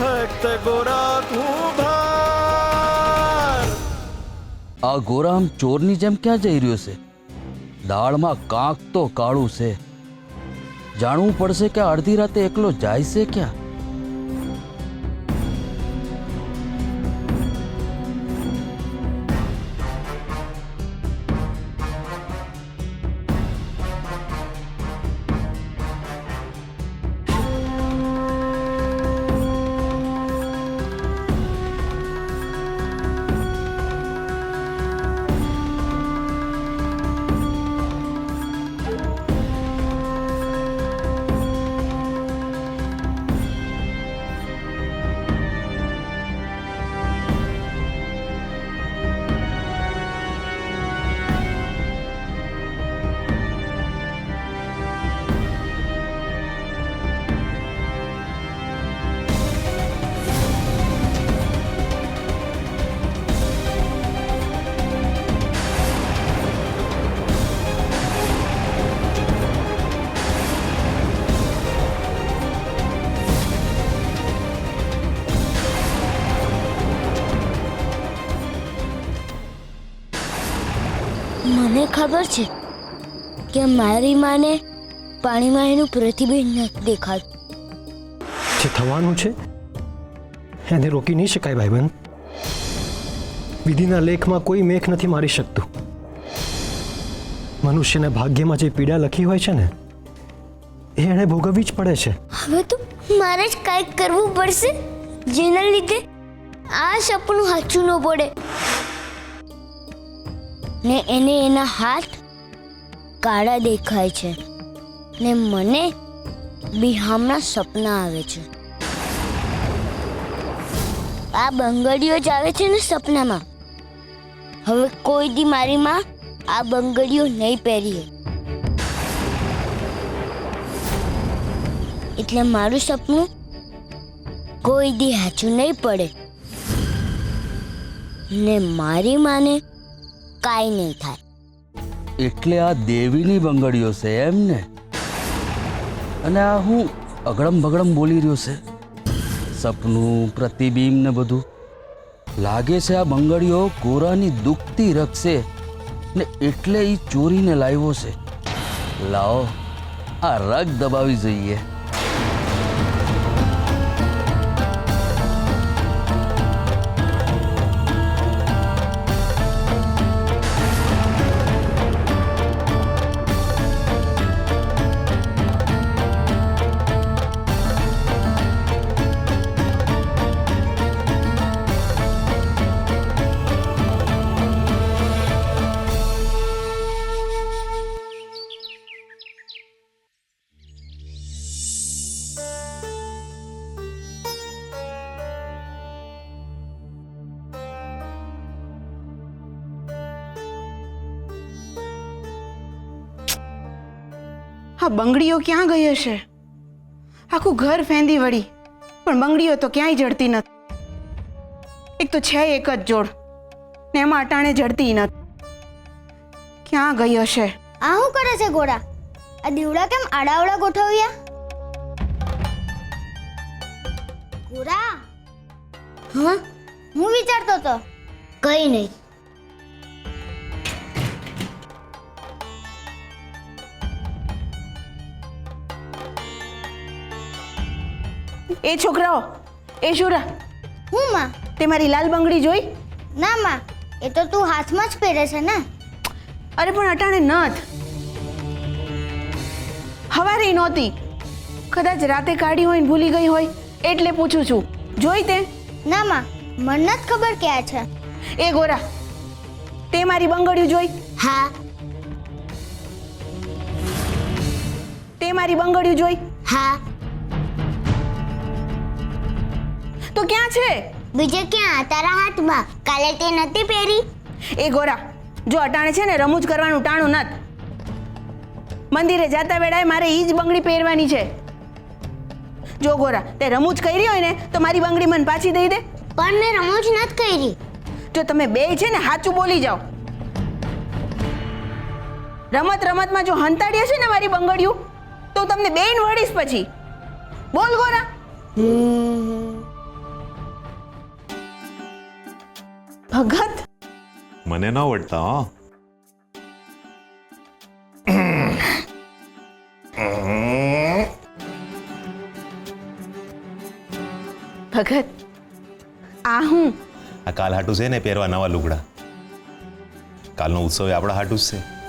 ભક્ત ગોરા તું ભાર. આ ગોરામ ચોરની જેમ ક્યાં જઈ રહ્યો છે? દાળમાં કાંક તો કાળું છે. જાણવું પડશે કે અડધી રાતે એકલો જાય છે ક્યાં? મને ખબર છે કે મારી માને પાણીમાં એનું પ્રતિબિંબ નથી દેખાતું. જે થવાનું છે એને રોકી નહીં શકાય ભાઈબંધ. વિધિના લેખમાં કોઈ મેઘ નથી મારી શકતું. મનુષ્યના ભાગ્યમાં જે પીડા લખી હોય છે ને એ એને ભોગવવી જ પડે છે. હવે તો મારે જ કંઈક કરવું પડશે જેના લીધે આ સપનું સાચું ન પડે ને એને એના હાથ કાળા દેખાય છે ને મને બિહામણા સપના આવે છે. આ બંગડીઓ જ આવે છે ને સપનામાં. હવે કોઈ દી મારી માં આ બંગડીઓ નહીં પહેરીએ એટલે મારું સપનું કોઈ દી સાચું નહીં પડે ને મારી માને કાંઈ નહીં થાય. એટલે આ દેવીની બંગડીઓ છે એમ ને? અને આ હું અગડમ બગડમ બોલી રહ્યો છે? સપનું પ્રતિબિંબ ને બધું લાગે છે આ બંગડીઓ ગોરાની દુખતી રખશે ને એટલે એ ચોરીને લાવ્યો છે. લાવો આ રગ દબાવી જઈએ. આ બંગડીઓ ક્યાં ગઈ હશે? આખું ઘર ફેંદી વળી પણ બંગડીઓ તો ક્યાંય જડતી નથી. એક તો છે એક જ જોડ ને એમાં અટાણે જડતી નથી. ક્યાં ગઈ હશે? આ શું કરે છે ગોરા? આ દીવડા કેમ આડાવડા ગોઠવ્યા? ગોરા, હા હું વિચારતો હતો. કઈ નહીં. એ છોકરાઓ, એ શુરા, હું માં? તે મારી લાલ બંગડી જોઈ? ના માં, એ તો તું હાથમાં જ પહેરે છે ને. અરે પણ અટાણે નથ. હવારે નહોતી. કદાચ રાતે કાઢી હોય ને ભૂલી ગઈ હોય એટલે પૂછું છું. જોઈ તે? ના માં, મને નથી ખબર ક્યાં છે. એ ગોરા, તે મારી બંગડીયું જોઈ? હા. તે મારી બંગડીયું જોઈ? હા. તો ક્યાં છે? બીજે ક્યાં? તારા હાથમાં. કાલે તે નથી પહેરી. એ ગોરા, જો અટાણે છે ને રમૂજ કરવાનું ટાણું નત. મંદિરે જાતા વેળાએ મારે ઈ જ બંગડી પહેરવાની છે. જો ગોરા, તે રમૂજ કરી હોય ને તો મારી બંગડી મને પાછી દઈ દે. પણ મેં રમૂજ નથી કરી. જો તમે બે છે ને સાચું બોલી જાઓ. રમત રમતમાં જો હંતાડી હશે ને મારી બંગડીયું તો તમને બેન વળીશ પછી. બોલ ગોરા. ભગત મને ન વળતા હો. ભગત આ હું આ કાલ હાટું છે ને પહેરવા નવા લુગડા. કાલનો ઉત્સવ એ આપણા હાટું જ છે.